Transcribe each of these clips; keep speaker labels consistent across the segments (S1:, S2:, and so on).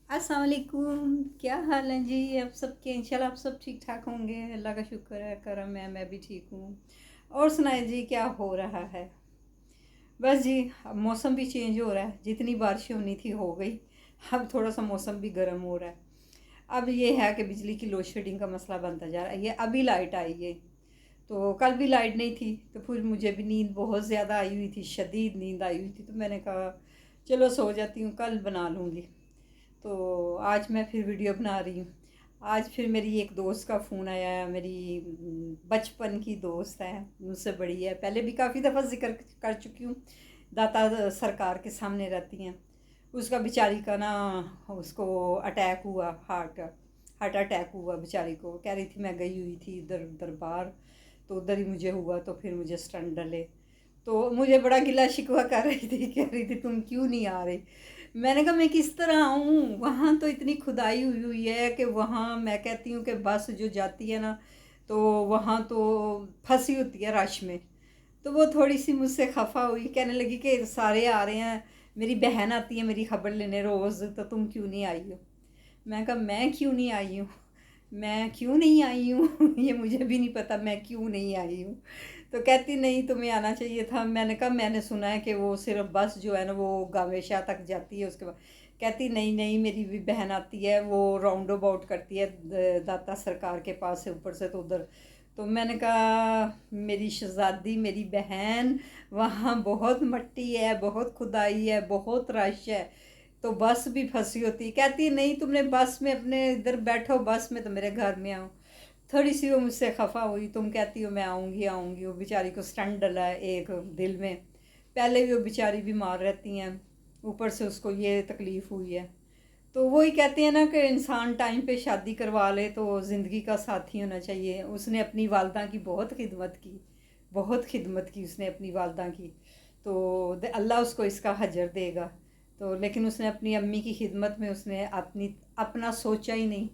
S1: अस्सलाम वालेकुम। क्या हाल है जी आप सबके? इंशाल्लाह आप सब ठीक ठाक होंगे। अल्लाह का शुक्र है, करम है, मैं भी ठीक हूँ। और सुनाए जी, क्या हो रहा है? बस जी, अब मौसम भी चेंज हो रहा है, जितनी बारिश होनी थी हो गई। अब थोड़ा सा मौसम भी गर्म हो रहा है। अब ये है कि बिजली की लोड शेडिंग का मसला बनता जा रहा है। ये अभी लाइट आई है, तो कल भी लाइट नहीं थी, तो फिर मुझे भी नींद बहुत ज़्यादा आई हुई थी, शदीद नींद आई हुई थी, तो मैंने कहा चलो सो जाती हूँ, कल बना लूँगी। तो आज मैं फिर वीडियो बना रही हूँ। आज फिर मेरी एक दोस्त का फ़ोन आया है, मेरी बचपन की दोस्त है, मुझसे बड़ी है, पहले भी काफ़ी दफ़ा ज़िक्र कर चुकी हूँ। दाता सरकार के सामने रहती हैं। उसका बेचारी का ना, उसको अटैक हुआ, हार्ट अटैक हुआ बेचारी को। कह रही थी मैं गई हुई थी इधर दरबार, तो उधर ही मुझे हुआ, तो फिर मुझे स्टंट डले। तो मुझे बड़ा गिला शिकवा कर रही थी, कह रही थी तुम क्यों नहीं आ रही। मैंने कहा मैं किस तरह आऊँ, वहाँ तो इतनी खुदाई हुई हुई है कि वहाँ मैं कहती हूँ कि बस जो जाती है ना, तो वहाँ तो फंसी होती है रश में। तो वो थोड़ी सी मुझसे खफा हुई, कहने लगी कि सारे आ रहे हैं, मेरी बहन आती है मेरी खबर लेने रोज़, तो तुम क्यों नहीं आई हो। मैं कहा मैं क्यों नहीं आई हूँ, मैं क्यों नहीं आई हूँ ये मुझे भी नहीं पता मैं क्यों नहीं आई हूँ। तो कहती नहीं तुम्हें आना चाहिए था। मैंने कहा मैंने सुना है कि वो सिर्फ बस जो है ना वो गावेशा तक जाती है, उसके बाद कहती नहीं नहीं मेरी भी बहन आती है, वो राउंड अबाउट करती है दाता सरकार के पास से ऊपर से तो उधर। तो मैंने कहा मेरी शहजादी, मेरी बहन, वहाँ बहुत मट्टी है, बहुत खुदाई है, बहुत रश है, तो बस भी फंसी होती। कहती नहीं तुमने बस में अपने इधर बैठो, बस में तो मेरे घर में आओ। थोड़ी सी वो मुझसे खफा हुई, तुम कहती हो मैं आऊँगी आऊँगी, वो बेचारी को स्टंट डला है एक दिल में। पहले भी वो बेचारी बीमार रहती हैं, ऊपर से उसको ये तकलीफ़ हुई है। तो वही कहते हैं ना कि इंसान टाइम पे शादी करवा ले तो ज़िंदगी का साथी होना चाहिए। उसने अपनी वालदा की बहुत खिदमत की, बहुत खिदमत की उसने अपनी वालदा की। तो अल्लाह उसको इसका हजर देगा। तो लेकिन उसने अपनी अम्मी की खिदमत में उसने अपना सोचा ही नहीं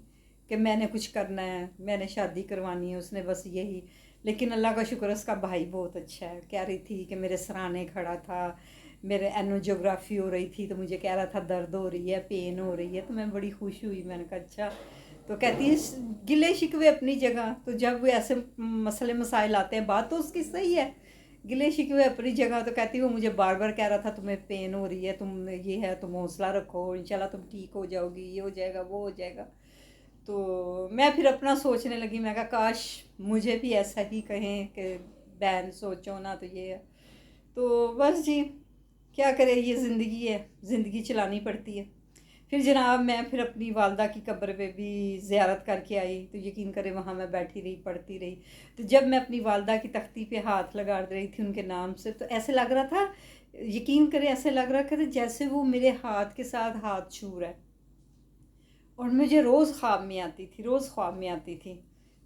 S1: कि मैंने कुछ करना है, मैंने शादी करवानी है, उसने बस यही। लेकिन अल्लाह का शुक्र, उसका भाई बहुत अच्छा है। कह रही थी कि मेरे सराहने खड़ा था, मेरे एनोजियोग्राफी हो रही थी, तो मुझे कह रहा था दर्द हो रही है, पेन हो रही है, तो मैं बड़ी खुश हुई। मैंने कहा अच्छा। तो कहती है गिले शिकवे अपनी जगह, तो जब वो ऐसे मसले मसाइल आते हैं बात तो उसकी सही है, गिले शिकवे अपनी जगह। तो कहती है वो मुझे बार बार कह रहा था तुम्हें पेन हो रही है, तुम ये है, तुम हौसला रखो, इंशाल्लाह तुम ठीक हो जाओगी, ये हो जाएगा वो हो जाएगा। तो मैं फिर अपना सोचने लगी, मैं कहा काश मुझे भी ऐसा ही कहें कि बहन सोचो ना, तो ये है। तो बस जी, क्या करें, ये ज़िंदगी है, ज़िंदगी चलानी पड़ती है। फिर जनाब मैं फिर अपनी वालदा की कब्र पे भी ज़ियारत करके आई, तो यकीन करें वहाँ मैं बैठी रही, पढ़ती रही। तो जब मैं अपनी वालदा की तख्ती पे हाथ लगा रही थी उनके नाम से, तो ऐसे लग रहा था, यकीन करें ऐसे लग रहा था जैसे वो मेरे हाथ के साथ हाथ छू रहा है। और मुझे रोज़ ख्वाब में आती थी, रोज़ ख्वाब में आती थी।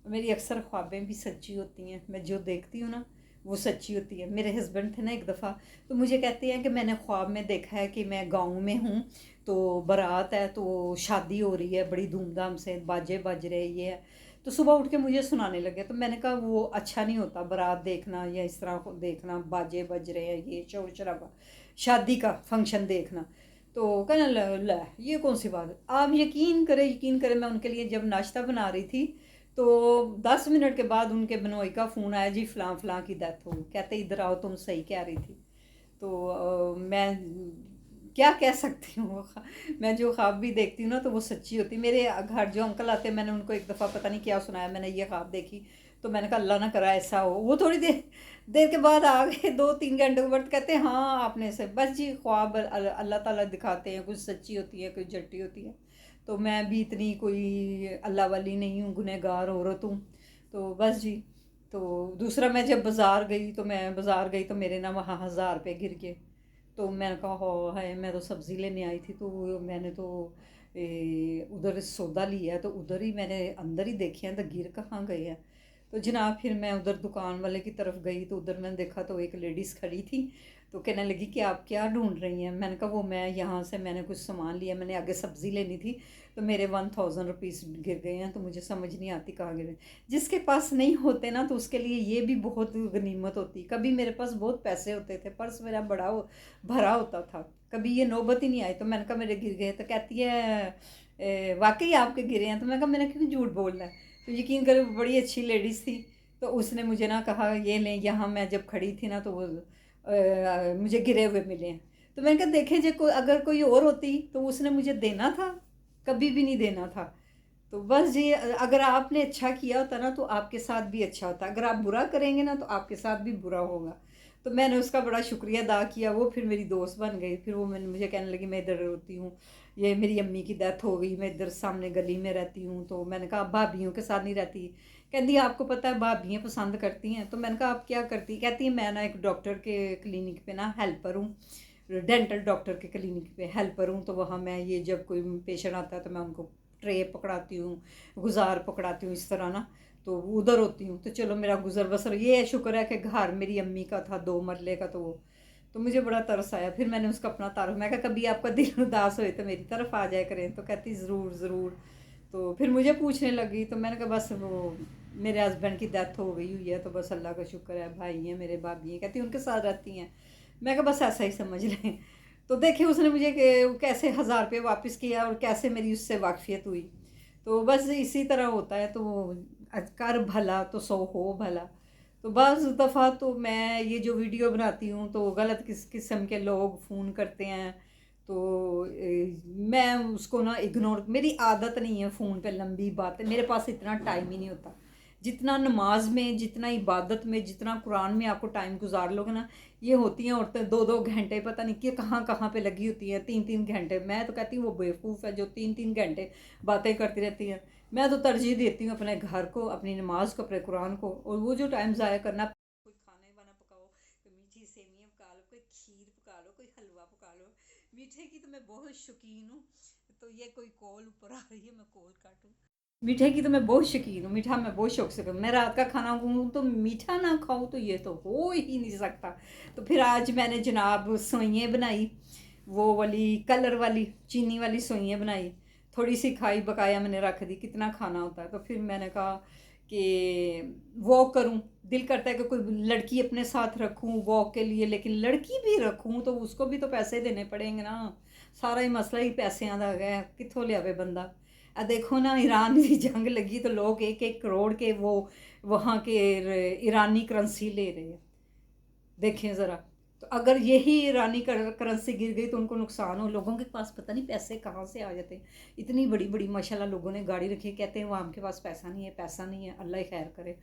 S1: मेरी अक्सर ख्वाबें भी सच्ची होती हैं, मैं जो देखती हूँ ना वो सच्ची होती है। मेरे हस्बैंड थे ना एक दफ़ा, तो मुझे कहते हैं कि मैंने ख्वाब में देखा है कि मैं गाँव में हूँ, तो बारात है, तो शादी हो रही है बड़ी धूमधाम से, बाजे बज रहे, ये है। तो सुबह उठ के मुझे सुनाने लगे, तो मैंने कहा वो अच्छा नहीं होता बारात देखना या इस तरह को देखना, बाजे बज रहे हैं, ये शोर शराबा, शादी का फंक्शन देखना। तो कहने ला ये कौन सी बात है। आप यकीन करें, मैं उनके लिए जब नाश्ता बना रही थी, तो 10 मिनट के बाद उनके बनोई का फ़ोन आया, जी फ़लाँ फ़लाँ की डेथ हो गई। कहते इधर आओ, तुम सही कह रही थी। तो मैं क्या कह सकती हूँ, मैं जो ख्वाब भी देखती हूँ ना तो वो सच्ची होती। मेरे घर जो अंकल आते हैं, मैंने उनको एक दफ़ा पता नहीं क्या सुनाया, मैंने ये ख्वाब देखी, तो मैंने कहा अल्लाह ना करा ऐसा हो। वो थोड़ी देर देर के बाद आ गए, 2-3 घंटे के बाद कहते हैं हाँ आपने से, बस जी ख्वाब अल्लाह ताला दिखाते हैं, कुछ सच्ची होती है, कुछ झट्टी होती है। तो मैं भी इतनी कोई अल्लाह वाली नहीं हूँ, गुनहगार औरत हूँ। तो बस जी। तो दूसरा, मैं जब बाज़ार गई, तो मैं बाज़ार गई तो मेरे ना वहाँ 1000 रुपये गिर गए। तो मैंने कहा हो हाय, मैं तो सब्ज़ी लेने आई थी, तो मैंने तो उधर सौदा लिया है, तो उधर ही मैंने अंदर ही देखे हैं, तो गिर कहाँ गए हैं। तो जनाब फिर मैं उधर दुकान वाले की तरफ गई, तो उधर मैंने देखा तो एक लेडीज़ खड़ी थी। तो कहने लगी कि आप क्या ढूंढ रही हैं। मैंने कहा वो मैं यहाँ से मैंने कुछ सामान लिया, मैंने आगे सब्ज़ी लेनी थी, तो मेरे 1000 रुपीज़ गिर गए हैं, तो मुझे समझ नहीं आती कहाँ गिरे। जिसके पास नहीं होते ना, तो उसके लिए ये भी बहुत गनीमत होती। कभी मेरे पास बहुत पैसे होते थे, पर्स मेरा भरा होता था, कभी ये नौबत ही नहीं आई। तो मैंने कहा मेरे गिर गए, तो कहती है वाकई आपके गिरे हैं? तो मैंने कहा मैंने क्यों झूठ बोलना है। तो यकीन करो बड़ी अच्छी लेडीज़ थी, तो उसने मुझे ना कहा ये लें, यहाँ मैं जब खड़ी थी ना तो वो मुझे गिरे हुए मिले हैं। तो मैंने कहा देखे जो कोई अगर कोई और होती तो उसने मुझे देना था, कभी भी नहीं देना था। तो बस जी, अगर आपने अच्छा किया होता ना तो आपके साथ भी अच्छा होता, अगर आप बुरा करेंगे ना तो आपके साथ भी बुरा होगा। तो मैंने उसका बड़ा शुक्रिया अदा किया, वो फिर मेरी दोस्त बन गई। फिर वो मैंने मुझे कहने लगी मैं इधर होती हूँ, ये मेरी अम्मी की डेथ हो गई, मैं इधर सामने गली में रहती हूँ। तो मैंने कहा भाभियों के साथ नहीं रहती। कहती आपको पता है भाभियाँ पसंद करती हैं। तो मैंने कहा आप क्या करती? कहती है मैं ना एक डॉक्टर के क्लिनिक पे ना हेल्पर हूँ, डेंटल डॉक्टर के क्लिनिक पे हेल्पर हूँ। तो वहाँ मैं ये जब कोई पेशेंट आता है तो मैं उनको ट्रे पकड़ाती हूँ, गुजार पकड़ाती हूँ, इस तरह ना। तो उधर होती हूँ, तो चलो मेरा गुजर बसर ये है। शुक्र है कि घर मेरी अम्मी का था 2 मरले का, तो वो तो मुझे बड़ा तरस आया। फिर मैंने उसका अपना तारुफ, मैं कहा कभी आपका दिल उदास होए तो मेरी तरफ आ जाया करें। तो कहती ज़रूर ज़रूर। तो फिर मुझे पूछने लगी, तो मैंने कहा बस वो मेरे हस्बैंड की डेथ हो गई हुई है, तो बस अल्लाह का शुक्र है, भाई हैं मेरे, भाभी हैं। कहती उनके साथ रहती हैं। मैं कहा बस ऐसा ही समझ लें। तो देखिए उसने मुझे कैसे 1000 रुपये वापस किया और कैसे मेरी उससे वाकफियत हुई। तो बस इसी तरह होता है। तो कर भला तो सो हो भला। तो बस दफ़ा तो मैं ये जो वीडियो बनाती हूँ तो गलत किस्म के लोग फ़ोन करते हैं। तो मैं उसको ना इग्नोर, मेरी आदत नहीं है फ़ोन पे लंबी बातें, मेरे पास इतना टाइम ही नहीं होता। जितना नमाज में, जितना इबादत में, जितना कुरान में आपको टाइम गुजार लोगे ना, ये होती हैं औरतें 2-2 घंटे पता नहीं कि कहाँ कहाँ पे लगी होती हैं, 3-3 घंटे। मैं तो कहती हूँ वो बेवकूफ़ है जो 3-3 घंटे बातें करती रहती हैं। मैं तो तरजीह देती हूँ अपने घर को, अपनी नमाज को, अपने कुरान को। और वो जो टाइम ज़ाया करना, कोई खाने वाना पकाओ, कोई मीठी सेवियाँ पका लो, कोई खीर पका लो, कोई हलवा पका लो। मीठे की तो मैं बहुत शौकीन हूँ। तो ये कोई कॉल ऊपर आ रही है, मैं कॉल काटूँ। मीठे की तो मैं बहुत शौकीन हूँ, मीठा मैं बहुत शौक से करूँ। मैं रात का खाना हूँ तो मीठा ना खाऊँ तो ये तो हो ही नहीं सकता। तो फिर आज मैंने जनाब सोइयाँ बनाई, वो वाली कलर वाली चीनी वाली सोइयाँ बनाई। थोड़ी सी खाई, बकाया मैंने रख दी, कितना खाना होता है। तो फिर मैंने कहा कि वॉक करूं, दिल करता है कि कोई लड़की अपने साथ रखूं वॉक के लिए, लेकिन लड़की भी रखूं तो उसको भी तो पैसे देने पड़ेंगे ना। सारा ही मसला ही पैसों का है, कितों लियावे बंदा। देखो ना ईरान की जंग लगी तो लोग 1-1 करोड़ के वो वहाँ के ईरानी करेंसी ले रहे हैं। देखें ज़रा। तो अगर यही ईरानी करेंसी गिर गई तो उनको नुकसान हो। लोगों के पास पता नहीं पैसे कहाँ से आ जाते हैं। इतनी बड़ी बड़ी माशाल्लाह लोगों ने गाड़ी रखी है, कहते हैं वो हमके पास पैसा नहीं है, पैसा नहीं है, अल्लाह ही खैर करे।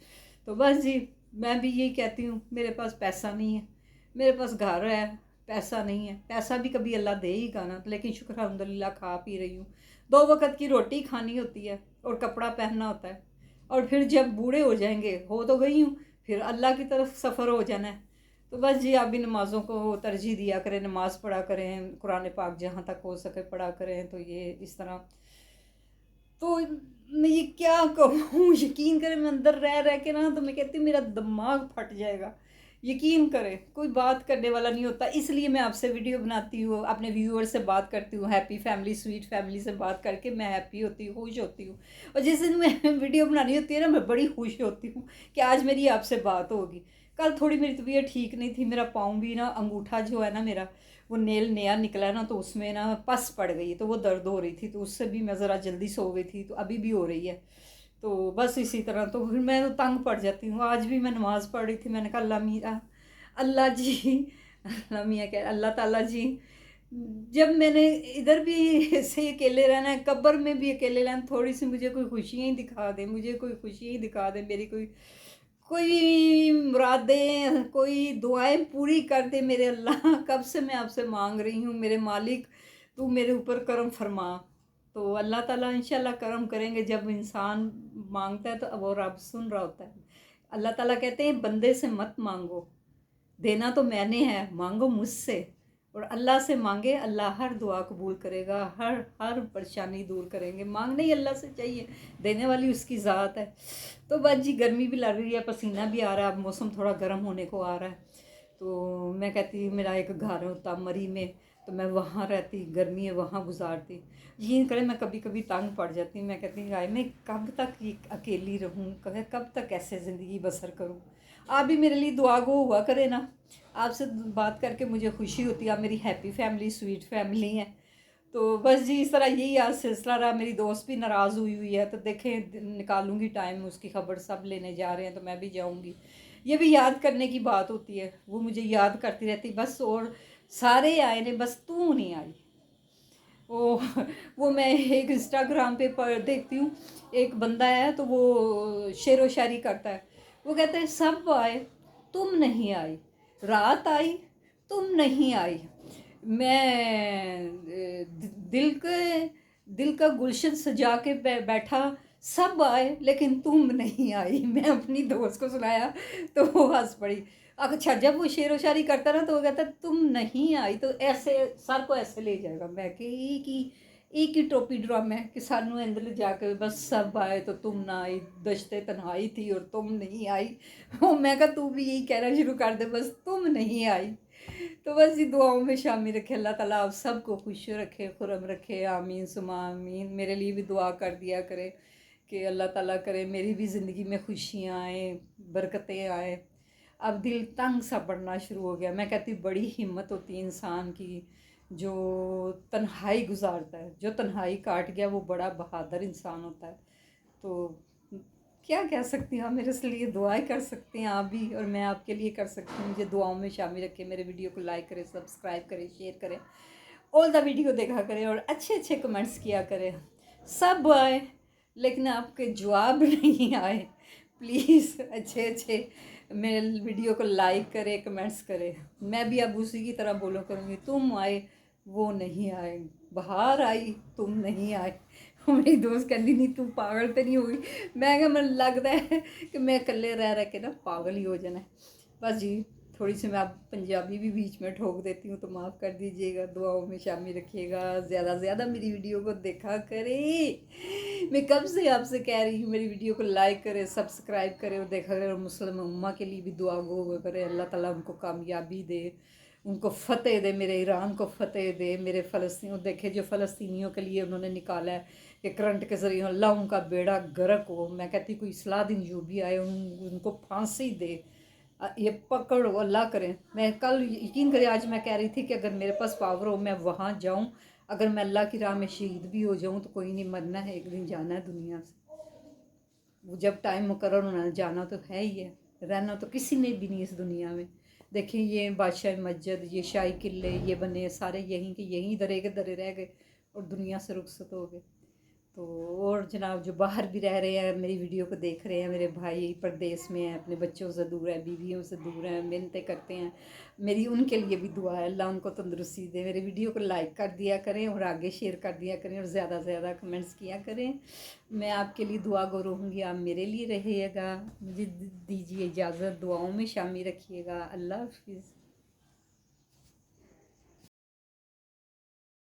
S1: तो बस जी, मैं भी यही कहती हूँ, मेरे पास पैसा नहीं है, मेरे पास घर है, पैसा नहीं है। पैसा भी कभी अल्लाह दे ही गा ना, लेकिन शुक्र अल्हम्दुलिल्लाह खा पी रही हूँ। 2 वक्त की रोटी खानी होती है और कपड़ा पहनना होता है। और फिर जब बूढ़े हो जाएंगे, हो तो गई हूँ, फिर अल्लाह की तरफ सफ़र हो जाना है। तो बस जी आप भी नमाज़ों को तरजीह दिया करें, नमाज़ पढ़ा करें, कुरान पाक जहाँ तक हो सके पढ़ा करें। तो ये इस तरह, तो मैं ये क्या कहूँ, यकीन करें मैं अंदर रह रह के ना, तो मैं कहती हूँ मेरा दिमाग फट जाएगा। यकीन करें कोई बात करने वाला नहीं होता, इसलिए मैं आपसे वीडियो बनाती हूँ, अपने व्यूअर से बात करती हूँ। हैप्पी फैमिली, स्वीट फैमिली से बात करके मैं हैप्पी होती हूँ, खुश होती हूँ। और जिस दिन मैं वीडियो बनानी होती है ना, मैं बड़ी खुश होती हूँ कि आज मेरी आपसे बात होगी। कल थोड़ी मेरी तबीयत ठीक नहीं थी, मेरा पाँव भी ना, अंगूठा जो है ना मेरा, वो नेल नया निकला ना, तो उसमें ना पस पड़ गई, तो वो दर्द हो रही थी, तो उससे भी मैं ज़रा जल्दी सो गई थी, तो अभी भी हो रही है। तो बस इसी तरह, तो फिर मैं तो तंग पड़ जाती हूँ। आज भी मैं नमाज़ पढ़ रही थी, मैंने कहा अल्लाह मियाँ, अल्लाह जी, अल्लाह मियाँ कह अल्लाह ताला जी, जब मैंने इधर भी ऐसे ही अकेले रहना है, कब्र में भी अकेले रहना, थोड़ी सी मुझे कोई खुशियाँ ही दिखा दे, मुझे कोई खुशियाँ ही दिखा दे, मेरी कोई कोई मुरादें, कोई दुआएं पूरी कर दे मेरे अल्लाह। कब से मैं आपसे मांग रही हूँ मेरे मालिक, तू मेरे ऊपर करम फरमा। तो अल्लाह ताला इंशाल्लाह करम करेंगे। जब इंसान मांगता है तो वो रब सुन रहा होता है। अल्लाह ताला कहते हैं बंदे से मत मांगो, देना तो मैंने है, मांगो मुझसे। और अल्लाह से मांगे, अल्लाह हर दुआ कबूल करेगा, हर हर परेशानी दूर करेंगे। मांगने ही अल्लाह से चाहिए, देने वाली उसकी ज़ात है। तो बस जी गर्मी भी लग रही है, पसीना भी आ रहा है, अब मौसम थोड़ा गर्म होने को आ रहा है। तो मैं कहती मेरा एक घर होता मरी में, तो मैं वहाँ रहती, गर्मी है वहाँ गुजारती। यकीन करें मैं कभी कभी तंग पड़ जाती, मैं कहती हाय मैं कब तक ये अकेली रहूँ, कब तक ऐसे ज़िंदगी बसर करूँ। आप भी मेरे लिए दुआ गो हुआ करें ना। आपसे बात करके मुझे खुशी होती है, आप मेरी हैप्पी फैमिली, स्वीट फैमिली है। तो बस जी इस तरह यही आज सिलसिला रहा। मेरी दोस्त भी नाराज़ हुई हुई है, तो देखें निकालूंगी टाइम, उसकी खबर सब लेने जा रहे हैं तो मैं भी जाऊंगी। ये भी याद करने की बात होती है, वो मुझे याद करती रहती बस। और सारे आए ने, बस तू नहीं आई। वो वो मैं एक इंस्टाग्राम पे पर देखती हूँ, एक बंदा है तो वो शेर व शायरी करता है। वो कहते हैं सब आए तुम नहीं आई, रात आई तुम नहीं आई, मैं दिल का गुलशन सजा के बैठा, सब आए लेकिन तुम नहीं आई। मैं अपनी दोस्त को सुनाया तो वो हंस पड़ी। अच्छा जब वो शेर व शायरी करता ना तो वो कहता तुम नहीं आई, तो ऐसे सर को ऐसे ले जाएगा। मैं कि एक ही टोपी ड्रामा है कि सानू अंदर जाके बस सब आए तो तुम ना आई, दशते तन्हाई थी और तुम नहीं आई। वो मैं कहा तू भी यही कहना शुरू कर दे, बस तुम नहीं आई। तो बस ये दुआओं में शामिल रखे अल्लाह ताला, आप सबको खुश रखे, खुरम रखे, आमीन सुमा आमीन। मेरे लिए भी दुआ कर दिया करे कि अल्लाह ताला करे मेरी भी ज़िंदगी में खुशियाँ आए, बरकतें आए। अब दिल तंग सा पड़ना शुरू हो गया। मैं कहती बड़ी हिम्मत होती है इंसान की जो तन्हाई गुजारता है, जो तन्हाई काट गया वो बड़ा बहादुर इंसान होता है। तो क्या कह सकती हूँ, आप मेरे से लिए दुआएं कर सकते हैं आप भी, और मैं आपके लिए कर सकती हूँ। मुझे दुआओं में शामिल रखें, मेरे वीडियो को लाइक करें, सब्सक्राइब करें, शेयर करें, ऑल द वीडियो देखा करें और अच्छे अच्छे कमेंट्स किया करें। सब आए लेकिन आपके जवाब नहीं आए। प्लीज़ अच्छे अच्छे मेरे वीडियो को लाइक करें, कमेंट्स करें। मैं भी अब उसी की तरह बोलो करूँगी, तुम आए वो नहीं आए, बाहर आई तुम नहीं आए। मेरी दोस्त कहती नहीं तू पागल तो नहीं हुई। मैं क्या, मन लगता है कि मैं अकेले रह रह के ना पागल ही हो जाना है। बस जी थोड़ी सी मैं अब पंजाबी भी बीच में ठोक देती हूँ तो माफ़ कर दीजिएगा। दुआओं में शामिल रखिएगा, ज़्यादा से ज़्यादा मेरी वीडियो को देखा करें। मैं कब से आपसे कह रही हूँ मेरी वीडियो को लाइक करें, सब्सक्राइब करें और देखा करें। और मुस्लिम उम्मा के लिए भी दुआ गो करें, अल्लाह ताला उनको कामयाबी दे, उनको फ़तेह दे, मेरे ईरान को फ़तेह दे, मेरे फ़लस्तीन देखे जो फ़लस्तीनियों के लिए उन्होंने निकाला है कि करंट के ज़रिए अल्लाह उनका बेड़ा गर्क हो। मैं कहती कोई इस्लाह दिन जो भी आए उनको फांसी दे, ये पकड़ो अल्लाह करें। मैं कल यकीन करें आज मैं कह रही थी कि अगर मेरे पास पावर हो मैं वहाँ जाऊँ, अगर मैं अल्लाह की राह में शहीद भी हो जाऊँ तो कोई नहीं, मरना है एक दिन, जाना है दुनिया से। वो जब टाइम मुकर्रर होना जाना तो है ही है, रहना तो किसी ने भी नहीं इस दुनिया में। देखिए ये बादशाह मस्जिद, ये शाही किले ये बने सारे यहीं के यहीं दरे के दरे रह गए और दुनिया से रुखसत हो गए। तो और जनाब जो बाहर भी रह रहे हैं मेरी वीडियो को देख रहे हैं, मेरे भाई परदेश में हैं, अपने बच्चों से दूर हैं, बीवियों से दूर हैं, मेहनतें करते हैं, मेरी उनके लिए भी दुआ है अल्लाह उनको तंदुरुस्ती दे। मेरे वीडियो को लाइक कर दिया करें और आगे शेयर कर दिया करें और ज़्यादा से ज़्यादा कमेंट्स किया करें। मैं आपके लिए दुआ गो रहूँगी, आप मेरे लिए रहिएगा। मुझे दीजिए इजाज़त, दुआओं में शामिल रखिएगा। अल्लाह हाफिज़।